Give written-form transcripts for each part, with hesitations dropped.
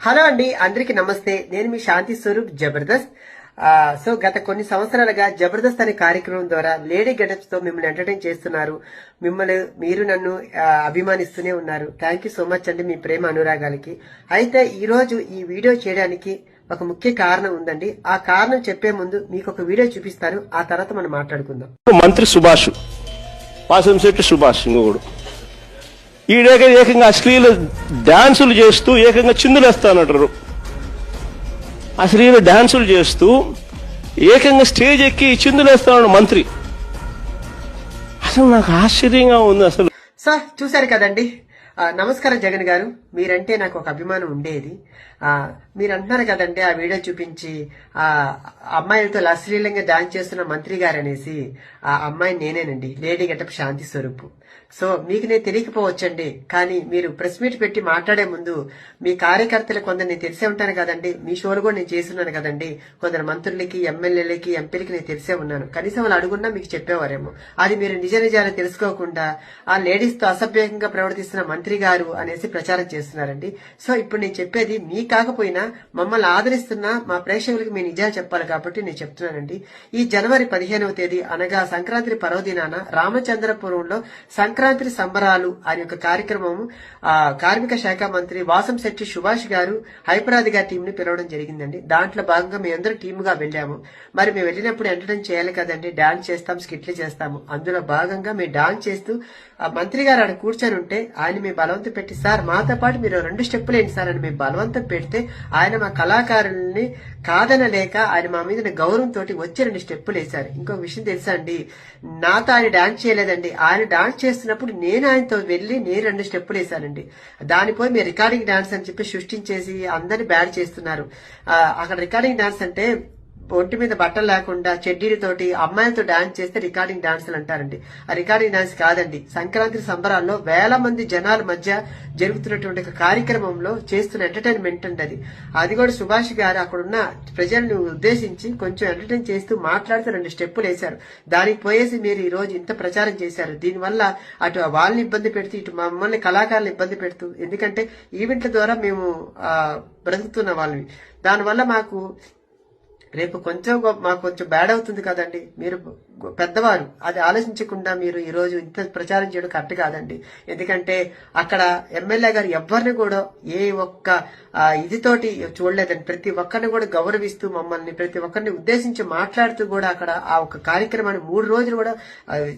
Hello అండి, అందరికీ నమస్తే. నేను మీ శాంతి స్వరూప్ జబర్దస్త్. సో గత కొన్ని సంవత్సరాలుగా జబర్దస్త్ అనే కార్యక్రమం ద్వారా లేడీ గెటప్స్ తో మిమ్మల్ని ఎంటర్టైన్ చేస్తున్నారు. మీరు నన్ను అభిమానిస్తూనే ఉన్నారు. థ్యాంక్ యూ సో మచ్ అండి మీ ప్రేమ అనురాగాలకి. అయితే ఈ రోజు ఈ వీడియో చేయడానికి ఒక ముఖ్య కారణం ఉందండి. ఆ కారణం చెప్పే ముందు మీకు ఒక వీడియో చూపిస్తాను. ఆ తర్వాత మనం మాట్లాడుకుందాం. మంత్రి సుభాష్, వాసంశెట్టి సుభాష్ ఇంకొకడు ఏకంగా అశ్లీల డాన్సులు చేస్తూ ఏకంగా చిందులేస్తానంటారు. అశ్లీల డాన్సులు చేస్తూ ఏకంగా స్టేజ్ ఎక్కి చిందులేస్తాడు మంత్రి. అసలు నాకు ఆశ్చర్యంగా ఉంది. అసలు సార్ చూశారు కదండి. నమస్కారం జగన్ గారు, మీరంటే నాకు ఒక అభిమానం ఉండేది. మీరు అంటున్నారు కదండి ఆ వీడియో చూపించి ఆ అమ్మాయిలతో అశ్లీలంగా డాన్స్ చేస్తున్న మంత్రి గారు అనేసి. ఆ అమ్మాయి నేనేనండి, లేడీ గెటప్ శాంతి స్వరూప్. సో మీకు నేను తెలియకపోవచ్చండి, కానీ మీరు ప్రెస్ మీట్ పెట్టి మాట్లాడే ముందు మీ కార్యకర్తలు కొందరు నేను తెలిసే ఉంటాను కదండి. మీ షోలు కూడా నేను చేస్తున్నాను కదండి. కొందరు మంత్రులకి, ఎమ్మెల్యేలకి, ఎంపీలకి నేను తెలిసే ఉన్నాను. కనీసం వాళ్ళు అడుగున్నా మీకు చెప్పేవారేమో. అది మీరు నిజ నిజాలు తెలుసుకోకుండా ఆ లేడీస్ తో అసభ్యంగా ప్రవర్తిస్తున్న మంత్రి గారు అనేసి ప్రచారం చేస్తున్నారండి. సో ఇప్పుడు నేను చెప్పేది మీ కాకపోయినా మమ్మల్ని ఆదరిస్తున్న మా ప్రేక్షకులకి మీ నిజాలు చెప్పాలి కాబట్టి నేను చెప్తున్నానండి. ఈ జనవరి 15వ తేదీ అనగా సంక్రాంతి పర్వదినాన రామచంద్రపురంలో సంక్రాంతి సంబరాలు అనే ఒక కార్యక్రమం కార్మిక శాఖ మంత్రి వాసంశెట్టి సుభాష్ గారు హైపరాది గారి టీం ని పిలవడం జరిగిందండి. దాంట్లో భాగంగా మేమందరం టీమ్ గా వెళ్ళాము. మరి మేము వెళ్ళినప్పుడు ఎంటర్టైన్ చేయాలి కదండి, డాన్స్ చేస్తాం, స్కిట్లు చేస్తాము. అందులో భాగంగా మేము డాన్స్ చేస్తూ మంత్రి గారు ఆడ కూర్చొని ఉంటే ఆయన మేము బలవంతం పెట్టి, సార్ మాతో పాటు మీరు 2 స్టెప్పులు ఏంటి సార్ అని మేము బలవంతం పెడితే ఆయన మా కళాకారుల్ని కాదనలేక ఆయన మా మీద గౌరవంతో వచ్చి 2 స్టెప్పులు వేశారు. ఇంకొక విషయం తెలుసా అండి, నాతో ఆయన డాన్స్ చేయలేదండి. ఆయన డాన్స్ చేస్తున్నప్పుడు నేను ఆయనతో వెళ్లి నేను 2 స్టెప్పులు వేశానండి. దానిపై మీరు రికార్డింగ్ డాన్స్ అని చెప్పి సృష్టించేసి అందరిని బ్యాడ్ చేస్తున్నారు. అక్కడ రికార్డింగ్ డాన్స్ అంటే ఒంటి మీద బట్టలు లేకుండా చెడ్డీలతోటి అమ్మాయిలతో డాన్స్ చేస్తే రికార్డింగ్ డాన్సులు అంటారండి. ఆ రికార్డింగ్ డాన్స్ కాదండి. సంక్రాంతి సంబరాల్లో వేల మంది జనాల మధ్య జరుగుతున్నటువంటి ఒక కార్యక్రమంలో చేస్తున్న ఎంటర్టైన్మెంట్ అండి అది కూడా సుభాష్ గారు అక్కడున్న ప్రజలను ఉద్దేశించి కొంచెం ఎంటర్టైన్ చేస్తూ మాట్లాడుతూ 2 స్టెప్పులు వేశారు. దానికి పోయేసి మీరు ఈ రోజు ఇంత ప్రచారం చేశారు. దీనివల్ల అటు వాళ్ళని ఇబ్బంది పెడుతూ ఇటు మమ్మల్ని కళాకారులు ఇబ్బంది పెడుతూ, ఎందుకంటే ఈవెంట్ల ద్వారా మేము బ్రతుకుతున్న వాళ్ళని, దానివల్ల మాకు రేపు మాకు కొంచెం బ్యాడ్ అవుతుంది కదండి. మీరు పెద్దవారు, అది ఆలోచించకుండా మీరు ఈ రోజు ఇంత ప్రచారం చేయడం కరెక్ట్ కాదండి. ఎందుకంటే అక్కడ ఎమ్మెల్యే గారు ఎవరిని కూడా ఏ ఒక్క ఇదితోటి చూడలేదండి. ప్రతి ఒక్కరిని కూడా గౌరవిస్తూ మమ్మల్ని ప్రతి ఒక్కరిని ఉద్దేశించి మాట్లాడుతూ కూడా అక్కడ ఆ ఒక కార్యక్రమాన్ని 3 రోజులు కూడా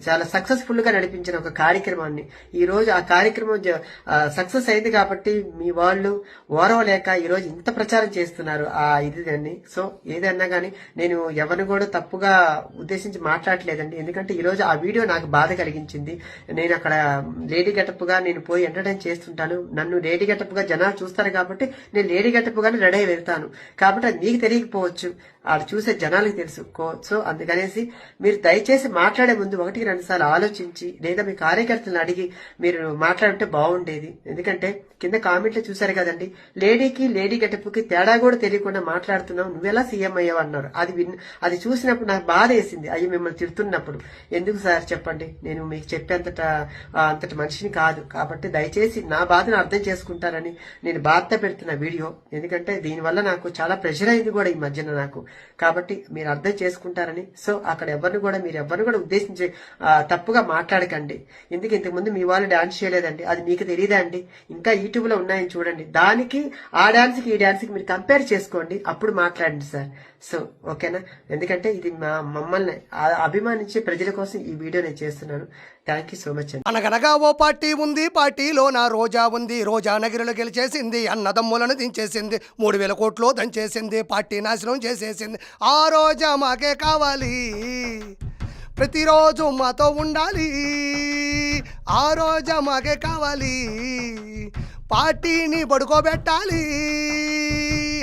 చాలా సక్సెస్ఫుల్ గా నడిపించిన ఒక కార్యక్రమాన్ని ఈ రోజు ఆ కార్యక్రమం సక్సెస్ అయింది కాబట్టి మీ వాళ్ళు ఓరవలేక ఈ రోజు ఇంత ప్రచారం చేస్తున్నారు ఆ ఇది. సో ఏదన్నా కానీ నేను ఎవరిని కూడా తప్పుగా ఉద్దేశించి మాట్లాడలేదండి. ఎందుకంటే ఈ రోజు ఆ వీడియో నాకు బాధ కలిగించింది. నేను అక్కడ లేడీ గెటప్ గా నేను పోయి ఎంటర్టైన్ చేస్తుంటాను. నన్ను లేడీ గెటప్ గా జనాలు చూస్తారు కాబట్టి నేను లేడీ గెటప్ గానే రెడీ అయి వెళ్తాను. కాబట్టి అది మీకు తెలియకపోవచ్చు, అది చూసే జనాలకు తెలుసు. సో అందుకనేసి మీరు దయచేసి మాట్లాడే ముందు 1-2 సార్లు ఆలోచించి లేదా మీ కార్యకర్తలను అడిగి మీరు మాట్లాడుంటే బాగుండేది. ఎందుకంటే కింద కామెంట్లు చూసారు కదండి, లేడీకి లేడీ గెటప్ కి తేడా కూడా తెలియకుండా మాట్లాడుతున్నావు, నువ్వెలా సీఎం అయ్యావు అన్నారు. అది చూసినప్పుడు నాకు బాధ వేసింది. అయ్యి మిమ్మల్ని తిడుతున్నప్పుడు ఎందుకు సార్ చెప్పండి, నేను మీకు అంతటి మనిషిని కాదు. కాబట్టి దయచేసి నా బాధను అర్థం చేసుకుంటారని నేను బాధ పెడుతున్న వీడియో. ఎందుకంటే దీనివల్ల నాకు చాలా ప్రెషర్ అయింది కూడా ఈ మధ్యన నాకు. కాబట్టి మీరు అర్థం చేసుకుంటారని. సో అక్కడ మీరు ఎవరిని కూడా ఉద్దేశించి తప్పుగా మాట్లాడకండి. ఎందుకు ఇంతకుముందు మీ వాళ్ళు డాన్స్ చేయలేదండి, అది మీకు తెలియదా అండి? ఇంకా యూట్యూబ్ లో ఉన్నాయని చూడండి. దానికి ఆ డాన్స్ కి ఈ డాన్స్ కి మీరు కంపేర్ చేసుకోండి, అప్పుడు మాట్లాడండి సార్. సో ఓకేనా? ఎందుకంటే ఇది మమ్మల్ని అభిమానించే ప్రజల కోసం ఈ వీడియో నేను చేస్తున్నాను. థ్యాంక్ యూ సో మచ్ అండి. అనగనగా ఓ పార్టీ ఉంది, పార్టీలో నా రోజా ఉంది. రోజా నగిరిలో గెలిచేసింది, అన్నదమ్ములను దించేసింది, 3000 కోట్లు దంచేసింది, పార్టీ నాశనం చేసేసింది. ఆ రోజా మాకే కావాలి, ప్రతిరోజు మాతో ఉండాలి. ఆ రోజా మాకే కావాలి, పార్టీని పడుకోబెట్టాలి.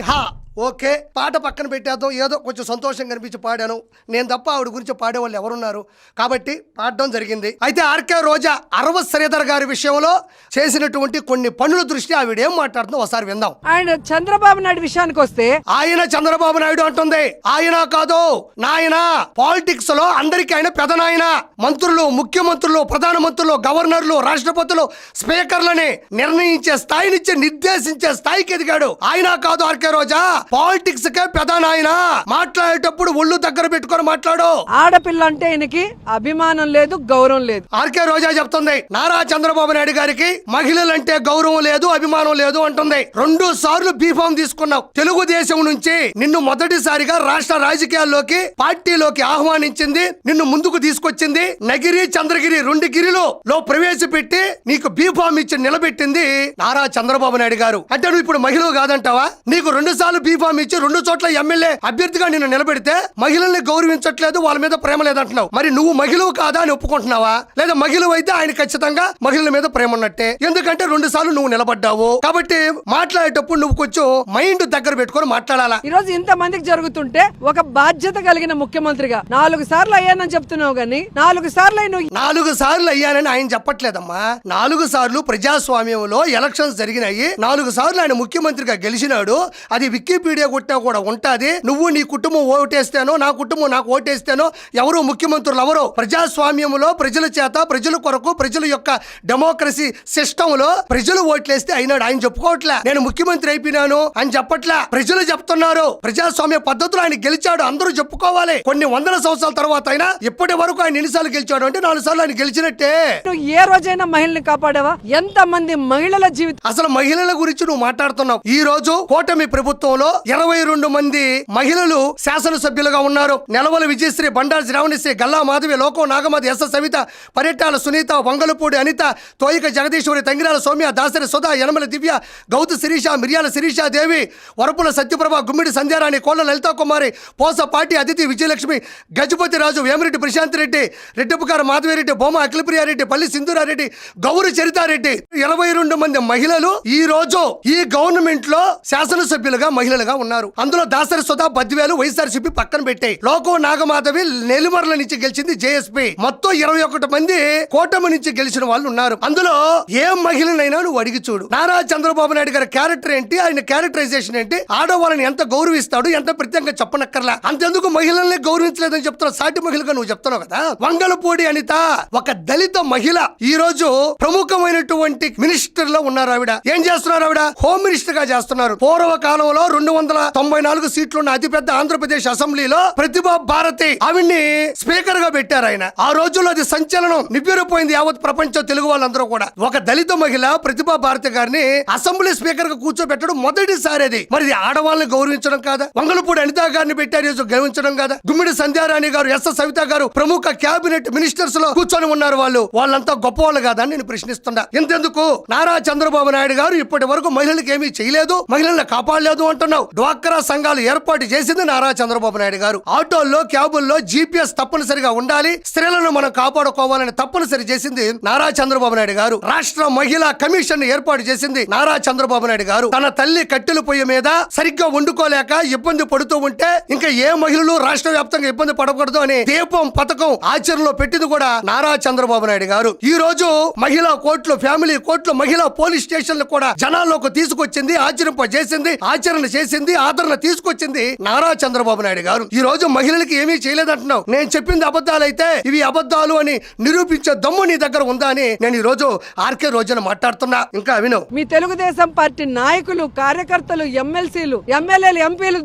హా ఓకే, పాట పక్కన పెట్టేద్దాం, ఏదో కొంచెం సంతోషం కనిపించి పాడాను. నేను తప్ప ఆవిడ గురించి పాడేవాళ్ళు ఎవరున్నారు, కాబట్టి పాడడం జరిగింది. అయితే ఆర్కే రోజా అరవ శ్రీధర్ గారి విషయంలో చేసినటువంటి కొన్ని పనుల దృష్టి ఆవిడ ఏం మాట్లాడుతుందో ఒకసారి విందాం. ఆయన చంద్రబాబు నాయుడు విషయానికి వస్తే ఆయన చంద్రబాబు నాయుడు అంటుంది, ఆయన కాదు నాయన. పాలిటిక్స్ లో అందరికీ ఆయన పెదనాయన. మంత్రులు, ముఖ్యమంత్రులు, ప్రధానమంత్రులు, గవర్నర్లు, రాష్ట్రపతులు, స్పీకర్లని నిర్ణయించే స్థాయి నుంచి నిర్దేశించే స్థాయికి ఎదిగాడు. ఆయన కాదు ఆర్కే రోజా, పాలిటిక్స్ కే పెదనాయన. మాట్లాడేటప్పుడు ఒళ్ళు దగ్గర పెట్టుకొని మాట్లాడు. ఆడపిల్ల అంటే ఆయనకి అభిమానం లేదు, గౌరవం లేదు. ఆర్కే రోజా చెప్తుంది, నారా చంద్రబాబు నాయుడు గారికి మహిళలంటే గౌరవం లేదు, అభిమానం లేదు అంటుంది. 2 సార్లు బీఫామ్ తీసుకున్నావు. తెలుగుదేశం నుంచి నిన్ను మొదటిసారిగా రాష్ట్ర రాజకీయాల్లోకి, పార్టీలోకి ఆహ్వానించింది, నిన్ను ముందుకు తీసుకొచ్చింది. నగిరి, చంద్రగిరి 2 గిరిలో ప్రవేశపెట్టి నీకు బీఫామ్ ఇచ్చి నిలబెట్టింది నారా చంద్రబాబు నాయుడు గారు. అంటే నువ్వు ఇప్పుడు మహిళ కాదంటావా? నీకు 2 సార్లు బీఫామ్ ఇచ్చి 2 చోట్ల ఎమ్మెల్యే అభ్యర్థిగా నిన్ను నిలబెడితే మహిళల్ని గౌరవించట్లేదు, వాళ్ళ మీద ప్రేమ లేదంటున్నావు. మరి నువ్వు మహిళ కాదా అని ఒప్పుకుంటున్నావా? లేదా మహిళ అయితే ఆయన ఖచ్చితంగా మహిళల మీద ప్రేమ ఉన్నట్టే. ఎందుకంటే 2 సార్లు నువ్వు నిలబడ్డావు. కాబట్టి మాట్లాడేటప్పుడు నువ్వు కొంచెం మైండ్ దగ్గర పెట్టుకొని మాట్లాడాలా. ఈ రోజు ఇంత మందికి జరుగుతుంటే ఒక బాధ్యత కలిగిన ముఖ్యమంత్రిగా 4 సార్లు అయ్యానని చెప్తున్నావు గానీ 4 సార్లు 4 సార్లు అయ్యానని ఆయన చెప్పట్లేదమ్మా. 4 సార్లు ప్రజాస్వామ్యంలో ఎలక్షన్స్ జరిగినాయి. 4 సార్లు ఆయన ముఖ్యమంత్రిగా గెలిచినాడు. అది వికీపీడియా కొట్టా కూడా ఉంటది. నువ్వు నీ కుటుంబం ఓటేస్తానో, నా కుటుంబం నాకు ఓటేస్తానో, ఎవరు ముఖ్యమంత్రులు ఎవరో ప్రజాస్వామ్యంలో ప్రజల చేత, ప్రజల కొరకు, ప్రజల యొక్క డెమోక్రసీ సిస్టమ్ లో ప్రజలు ఓట్లేస్తే అయినాడు. ఆయన చెప్పుకోవట్లే నేను ముఖ్యమంత్రి అయిపోయినాను అని చెప్పట్లే. ప్రజలు చెప్తున్నారు. ప్రజాస్వామ్య పద్ధతిలో ఆయన గెలిచాడు, అందరూ చెప్పుకోవాలి. కొన్ని వందల సంవత్సరాల తర్వాత అయినా ఇప్పటి వరకు ఆయన ఎన్నిసార్లు గెలిచాడు అంటే 4 సార్లు ఆయన గెలిచినట్టే. నువ్వు ఏ రోజైనా మహిళని కాపాడావా? ఎంత మంది మహిళల జీవితం. అసలు మహిళల గురించి నువ్వు మాట్లాడుతున్నావు. ఈ రోజు కూటమి ప్రభుత్వంలో 22 మంది మహిళలు శాసనసభ్యులుగా ఉన్నారు. నెలవల విజయశ్రీ, బండారు శ్రావణిశ్రీ, గల్లా మాధవి, లోకం నాగమతి, ఎస్ సవిత, పరిటాల సునీత, వంగలపూడి అనిత, తోయిక జగదీశ్వరి, తంగిరాల సౌమ్య, దాసరి సుధా, యనమల దివ్య, గౌతు శిరీష, మిర్యాల శిరీష దేవి, వరపుల సత్యప్రభ, గుమ్మిడి సంధ్యారాణి, కోళ్ల లలితా కుమారి, పోస పాటి అదితి, విజయలక్ష్మి, గజపతి రాజు, వేమిరెడ్డి ప్రశాంత్ రెడ్డి, రెడ్డిపుకార మాధవిరెడ్డి, బొమ్మ అఖిలప్రియారెడ్డి, పల్లి సింధూరారెడ్డి, గౌరు చరితారెడ్డి, 22 మంది మహిళలు ఈ రోజు ఈ గవర్నమెంట్ లో శాసనసభ్యులుగా మహిళలుగా ఉన్నారు. అందులో దాసరి సుధా, బద్వేలు వైఎస్ఆర్సీపీ పక్కన పెట్టాయి. లోకం నాగమాధవి నెల్లిమర్ల నుంచి గెలిచింది జేఎస్పీ. మొత్తం 21 మంది కూటమి నుంచి గెలిచిన వాళ్ళు ఉన్నారు. అందులో ఏ మహిళనైనా నువ్వు అడిగి చూడు. నారా చంద్రబాబు నాయుడు గారి క్యారెక్టర్ ఏంటి, ఆయన క్యారెక్టరైజేషన్ ఏంటి, ఆడవాళ్ళని ఎంత గౌరవిస్తాడు, ఎంత ప్రత్యేకంగా చెప్పనక్కర్లా. అంతెందుకు మహిళల్ని గౌరవించలేదని చెప్తున్నావు. సాటి మహిళగా నువ్వు చెప్తున్నావు కదా. వంగలపూడి అనిత ఒక దళిత మహిళ, ఈ రోజు ప్రముఖమైనటువంటి మినిస్టర్ లో ఉన్నారు. ఆవిడ ఏం చేస్తున్నారు? ఆవిడ హోమ్ మినిస్టర్ గా చేస్తున్నారు. పూర్వకాలంలో 294 సీట్లున్న అతిపెద్ద ఆంధ్రప్రదేశ్ అసెంబ్లీలో ప్రతిభా భారతి ఆవిడ్ని స్పీకర్ గా పెట్టారు ఆయన. ఆ రోజుల్లో అది సంచలనం, నివ్వెరపోయింది యావత్ ప్రపంచం, తెలుగు వాళ్ళందరూ కూడా. ఒక దళిత మహిళ ప్రతిభా భారతి గారిని అసెంబ్లీ స్పీకర్ గా కూర్చోబెట్టడం మొదటిసారి. అది మరి ఆడవాళ్ళని గౌరవించడం కాదా? వంగలపూడి అనిత గారిని పెట్టారు, గౌరవించడం కాదా? గుమ్మిడి సంధ్యారాణి గారు, ఎస్ సవిత గారు ప్రముఖ క్యాబినెట్ మినిస్టర్స్ లో కూర్చొని ఉన్నారు. వాళ్ళంతా గొప్ప వాళ్ళు కాదా అని నేను ప్రశ్నిస్తున్నా. ఇంతెందుకు నారా చంద్రబాబు నాయుడు గారు ఇప్పటి వరకు మహిళలకు ఏమీ చేయలేదు, మహిళలను కాపాడలేదు అంటున్నావు. డ్వాక్రా సంఘాలు ఏర్పాటు చేసింది నారా చంద్రబాబు నాయుడు గారు. ఆటోల్లో, క్యాబుల్లో జీపీఎస్ తప్పనిసరిగా ఉండాలి, స్త్రీలను మనం కాపాడుకోవాలని తప్పనిసరి చేసింది నారా చంద్రబాబు నాయుడు గారు. రాష్ట్ర మహిళా కమిషన్ ఏర్పాటు చేసింది నారా చంద్రబాబు నాయుడు గారు. తన తల్లి కట్టెల పొయ్యి మీద సరిగ్గా వండుకోలేక ఇబ్బంది పడుతూ ఉంటే ఇంకా ఏ మహిళలు రాష్ట్ర వ్యాప్తంగా ఇబ్బంది పడకూడదు అని దీపం పథకం ఆచరణలో పెట్టింది కూడా నారా చంద్రబాబు నాయుడు గారు. ఈ రోజు మహిళా కోర్టులు, ఫ్యామిలీ కోర్టులు, మహిళా పోలీస్ స్టేషన్లు కూడా జనాల్లోకి తీసుకొచ్చింది, ఆచరణ చేసింది, ఆదరణ తీసుకొచ్చింది నారా చంద్రబాబు నాయుడు గారు. ఈ రోజు మహిళలకి ఏమీ చేయలేదంటున్నావు. నేను చెప్పింది అబద్ధాలైతే ఇవి అబద్ధాలు అని నిరూపించే దమ్ము నీ దగ్గర ఉందా అని నేను ఈ రోజు ఆర్కే రోజున మాట్లాడుతున్నా. ఇంకా విను. మీ తెలుగుదేశం పార్టీ నాయకులు, కార్యకర్తలు, ఎమ్మెల్సీలు, ఎమ్మెల్యేలు, ఎంపీలు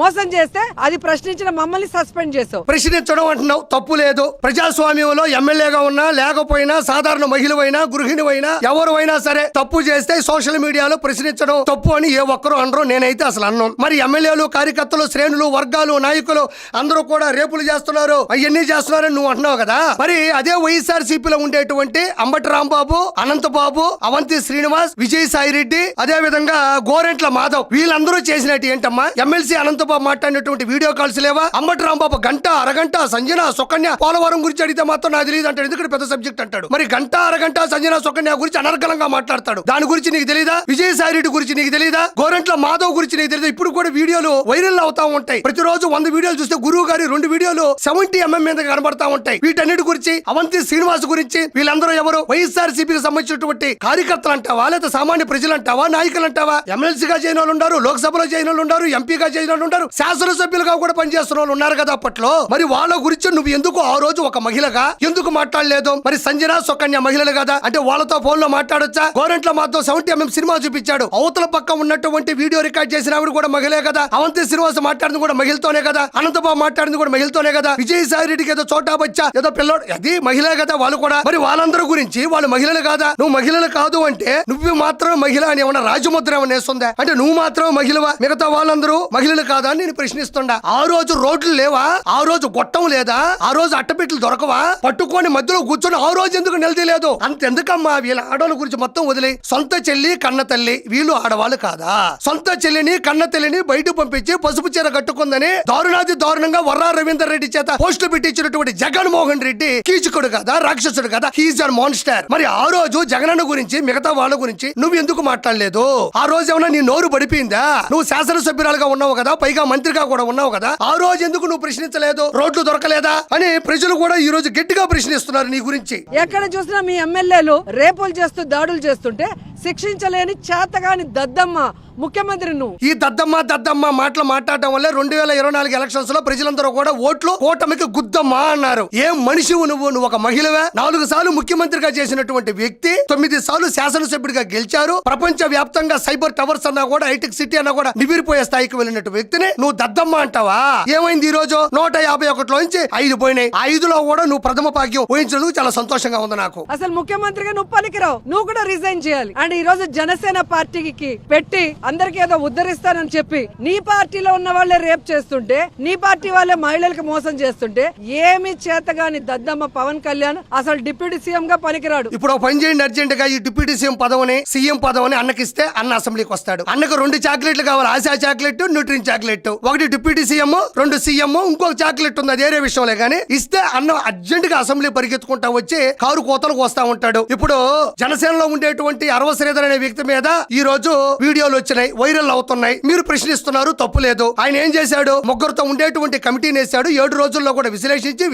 మోసం చేస్తే అది ప్రశ్నించిన మమ్మల్ని సస్పెండ్ చేసావు. ప్రశ్నించడం అంటున్నావు, తప్పు లేదు. ప్రజాస్వామ్యంలో ఎమ్మెల్యేగా ఉన్నా లేకపోయినా, సాధారణ మహిళవైనా, గృహిణివైనా, ఎవరైనా సరే తప్పు చేస్తే సోషల్ మీడియాలో ప్రశ్నించడం తప్పు అని ఏ ఒక్కరు అనరు. నేనైతే అసలు అన్నాను. మరి ఎమ్మెల్యేలు, కార్యకర్తలు, శ్రేణులు, వర్గాలు, నాయకులు అందరూ కూడా రేపులు చేస్తున్నారు, అవన్నీ చేస్తున్నారని నువ్వు అంటున్నావు కదా. మరి అదే వైఎస్ఆర్సీపీలో ఉండేటువంటి అంబటి రాంబాబు, అనంతబాబు, అవంతి శ్రీనివాస్, విజయసాయి రెడ్డి, అదే విధంగా గోరెంట్ల మాధవ్, వీళ్ళందరూ చేసినట్టు ఏంటమ్మా? ఎమ్మెల్సీ అనంతబాబు మాట్లాడినటువంటి వీడియో కాల్స్ లేవా? అంబటి రాంబాబు గంట, అరగంట, సంజన, సుకన్య, పోలవరం గురించి అడిగితే మాత్రం నాకు తెలియదు అంటాడు. ఎందుకంటే పెద్ద సబ్జెక్ట్ అంటాడు. మరి గంట, అరగంట, సంజన, సుకన్య గురించి అనర్గళంగా మాట్లాడతాడు. దాని గురించి నీకు తెలీదా? విజయసాయి రెడ్డి గురించి నీకు తెలీదా? గోరెంట్ల మాధవ్ గురించి నీకు తెలియదు. ఇప్పుడు కూడా వీడియోలు వైరల్ అవుతా ఉంటాయి. ప్రతిరోజు 100 వీడియోలు చూస్తే గురువు గారి 2 వీడియోలు 70 mm మీద కనబడతా ఉంటాయి. వీటన్నిటి గురించి, అవంతి శ్రీనివాస్ గురించి, వీళ్ళందరూ ఎవరు? వైఎస్ఆర్సీపీకి సంబంధించినటువంటి కార్యకర్తలు అంటావా, లేదా సామాన్య ప్రజలు అంటావా, నాయకులు అంటావా? ఎమ్మెల్సీగా చేయని వాళ్ళు ఉన్నారు, లోక్సభలో చేయని వాళ్ళు ఉన్నారు, ఎంపీగా చేయని వాళ్ళు ఉన్నారు, శాసనసభ్యులుగా కూడా పనిచేస్తున్న వాళ్ళు ఉన్నారు కదా అప్పట్లో. మరి వాళ్ళ గురించి నువ్వు ఎందుకు ఆ రోజు ఒక మహిళగా ఎందుకు మాట్లాడలేదు? మరి సంజన, సుకన్య మహిళలు కదా, అంటే వాళ్ళతో ఫోన్ లో మాట్లాడొచ్చా? గోరంట్ల మాతో 70 mm సినిమా చూపించాడు. అవతల పక్క ఉన్నటువంటి వీడియో రికార్డ్ చేసిన ఆవిడ కూడా మహిళే కదా. అవంతి శ్రీనివాస్ మాట్లాడింది కూడా మహిళతోనే కదా. అనంతబాబు మాట్లాడింది కూడా మహిళతోనే కదా. విజయసాయి రెడ్డికి ఏదో చోటా బచ్చా ఏదో పిల్లోడు, అది మహిళే కదా వాళ్ళు కూడా. మరి వాళ్ళందరూ గురించి వాళ్ళు మహిళలు కాదా? నువ్వు మహిళలు కాదు అంటే నువ్వు మాత్రమే మహిళ అని ఏమన్నా రాజముద్ర ఏమన్నా వేస్తుందా? అంటే నువ్వు మాత్రమే మహిళవా, మిగతా వాళ్ళందరూ మహిళలు కాదా అని నేను ప్రశ్నిస్తుండా. ఆ రోజు రోడ్లు లేవా? ఆ రోజు గొట్టం లేదా? ఆ రోజు అట్టపెట్లు దొరకవా? పట్టుకొని మధ్యలో కూర్చొని ఆ రోజు ఎందుకు నిలదీయలేదు? అంతెందుకమ్మా వీళ్ళ ఆడవాళ్ళ గురించి మొత్తం వదిలే. సొంత చెల్లి కన్న తల్లి వీళ్ళు ఆడవాళ్ళు కాదా? సొంత చెల్లిని కన్న తల్లిని బయటకు పంపించి పసుపు చీర కట్టుకుందని దారుణాది దారుణంగా వర్రా రవీందర్ రెడ్డి చేత పోస్టులు పెట్టించినటువంటి జగన్మోహన్ రెడ్డి కీచకుడు కదా, రాక్షసుడు కదా, హీజ్ అన్ మాన్స్టర్. మరి ఆ రోజు జగనన్న గురించి, మిగతా వాళ్ళ గురించి నువ్వు ఎందుకు మాట్లాడలేదు? ఆ రోజు ఏమన్నా నీ నోరు పడిపోయిందా? నువ్వు శాసనసభ్యురాలుగా ఉన్నావు కదా, పైగా మంత్రిగా కూడా ఉన్నావు కదా, ఆ రోజు ఎందుకు నువ్వు ప్రశ్నించలేదు? రోడ్లు దొరకలేదా అని ప్రజలు కూడా ఈ రోజు గట్టిగా ప్రశ్నిస్తున్నారు నీ గురించి. ఎక్కడ చూసినా మీ ఎమ్మెల్యేలు రేపులు చేస్తూ దాడులు చేస్తుంటే శిక్షించలేని చేతగాని దద్దమ్మ ముఖ్యమంత్రి నువ్వు. ఈ దద్దమ్మ మాటలు మాట్లాడటం వల్ల 2024 ఎలక్షన్స్ లో ప్రజలందరూ కూడా ఓట్లు కూటమికి గుద్దమ్మా అన్నారు. ఏం మనిషివు నువ్వు? నువ్వు ఒక మహిళవే. 4 సార్లు ముఖ్యమంత్రిగా చేసినటువంటి వ్యక్తి, 9 సార్లు శాసనసభ్యుడిగా గెలిచారు. ప్రపంచ వ్యాప్తంగా సైబర్ టవర్స్ అన్నా కూడా, హైటెక్ సిటీ అన్నా కూడా నివిరిపోయే స్థాయికి వెళ్ళినట్టు వ్యక్తిని నువ్వు దద్దమ్మ అంటావా? ఏమైంది ఈ రోజు? 151లోంచి 5 పోయినాయి. 5లో కూడా నువ్వు ప్రథమ భాగ్యం ఊహించినందుకు చాలా సంతోషంగా ఉంది నాకు. అసలు ముఖ్యమంత్రిగా నువ్వు పనికిరావు. నువ్వు కూడా రిజైన్ చేయాలి. అండ్ ఈ రోజు జనసేన పార్టీకి పెట్టి అందరికి ఏదో ఉద్ధరిస్తానని చెప్పి నీ పార్టీలో ఉన్న వాళ్ళే రేప్ చేస్తుంటే, నీ పార్టీ వాళ్ళే మహిళలకు మోసం చేస్తుంటే, ఏమి చేతగాని దద్దమ్మ పవన్ కళ్యాణ్ అసలు డిప్యూటీ సీఎం గా పనికిరాడు. ఇప్పుడు పని చేయండి అర్జెంట్ గా. ఈ డిప్యూటీ సీఎం పదవిని, సీఎం పదవిని అన్నకిస్తే అన్న అసెంబ్లీకి వస్తాడు. అన్నకు 2 చాక్లెట్లు కావాలి, ఆశా చాక్లెట్, న్యూట్రిన్ చాక్లెట్. ఒకటి డిప్యూటీ సీఎం, 2 సీఎం, ఇంకొక చాక్లెట్ ఉంది, అది వేరే విషయంలే గానీ ఇస్తే అన్న అర్జెంట్ గా అసెంబ్లీ పరిగెత్తుకుంటా వచ్చి కారు కోతలకు వస్తా ఉంటాడు. ఇప్పుడు జనసేనలో ఉండేటువంటి అరవ శ్రీధర్ అనే వ్యక్తి మీద ఈ రోజు వీడియోలు వచ్చినాయి, వైరల్ అవుతున్నాయి. మీరు ప్రశ్నిస్తున్నారు, తప్పు లేదు. ఆయన ఏం చేశాడు? ముగ్గురుతో ఉండేటువంటి కమిటీని వేశాడు. 7 రోజుల్లో కూడా విశ్లేషించి,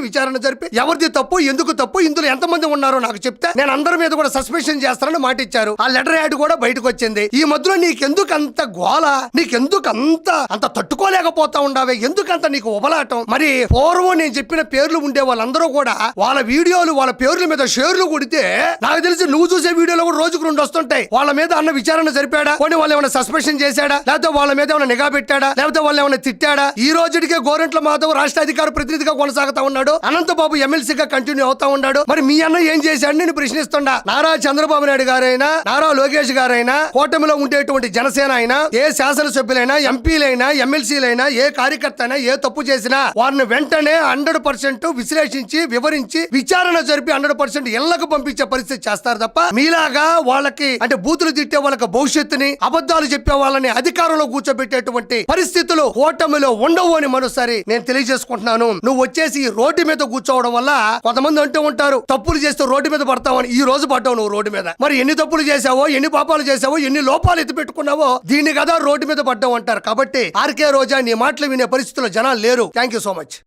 విచారణ జరిపి ఎవరిది తప్పు, ఎందుకు తప్పు, ఇందులో ఎంతమంది ఉన్నారో నాకు చెప్తే నేను అందరి మీద కూడా సస్పెన్షన్ చేస్తానని మాట ఇచ్చారు. ఆ లెటర్ యాడ్ కూడా బయటకు వచ్చింది. ఈ మధ్యలో నీకెందుకు అంత గోల? నీకెందుకు అంత తట్టుకోలేకపోతా ఉండవే? ఎందుకంత నీకు ఉబలాటం? మరి పూర్వం నేను చెప్పిన పేర్లు ఉండే వాళ్ళందరూ కూడా వాళ్ళ వీడియోలు, వాళ్ళ పేర్ల మీద షేర్లు కొడితే నాకు తెలిసి నువ్వు చూసే వీడియోలో కూడా రోజుకు 2 వస్తుంటాయి. వాళ్ళ మీద అన్న విచారణ జరిపాడా? కొన్ని వాళ్ళు ఏమైనా సస్పెన్షన్ చేశాడా? లేకపోతే వాళ్ళ మీద ఏమైనా నిఘా పెట్టాడా? లేకపోతే వాళ్ళు ఏమైనా తిట్టాడా? ఈ రోజుకే గోరంట్ల మాధవ్ రాష్ట్ర అధికార ప్రతినిధిగా కొనసాగుతా ఉన్నాడు. అనంతబాబు ఎమ్మెల్సీగా కంటిన్యూ అవుతా ఉన్నాడు. మరి మీ అన్న ఏం చేశాడు నేను ప్రశ్నిస్తుండా. నారా చంద్రబాబు నాయుడు గారైనా, నారా లోకేష్ గారైనా, కూటమిలో ఉండేటువంటి జనసేన అయినా, ఏ శాసనసభ్యులైనా, ఎంపీలైనా, ఎమ్మెల్సీలైనా, ఏ కార్యకర్త అయినా ఏ తప్పు చేసినా వారిని వెంటనే 100% విశ్లేషించి, వివరించి, విచారణ జరిపి 100% ఇళ్లకు పంపించే పరిస్థితి చేస్తారు తప్ప మీలాగా వాళ్ళకి అంటే బూతులు తిట్టే వాళ్ళకి భవిష్యత్తుని, అబద్ధాలు చెప్పే వాళ్ళని అధికారంలో కూర్చోబెట్టేటువంటి పరిస్థితులు కూటమిలో ఉండవు అని మరోసారి నేను తెలియజేసుకుంటున్నాను. నువ్వు వచ్చేసి రోడ్డు మీద కూర్చోవడం వల్ల కొంతమంది అంటూ ఉంటారు తప్పులు చేస్తే రోడ్డు మీద పడతావని. ఈ రోజు పడ్డావు నువ్వు రోడ్డు మీద. మరి ఎన్ని తప్పులు చేసావో, ఎన్ని పాపాలు చేసావో, ఎన్ని లోపాలు ఎత్తి పెట్టుకున్నావో దీన్ని కదా రోడ్డు మీద పడ్డావు అంటారు. కాబట్టి ఆర్కే రోజా నీ మాటలు వినే పరిస్థితుల్లో జనాలు లేరు. Thank you so much.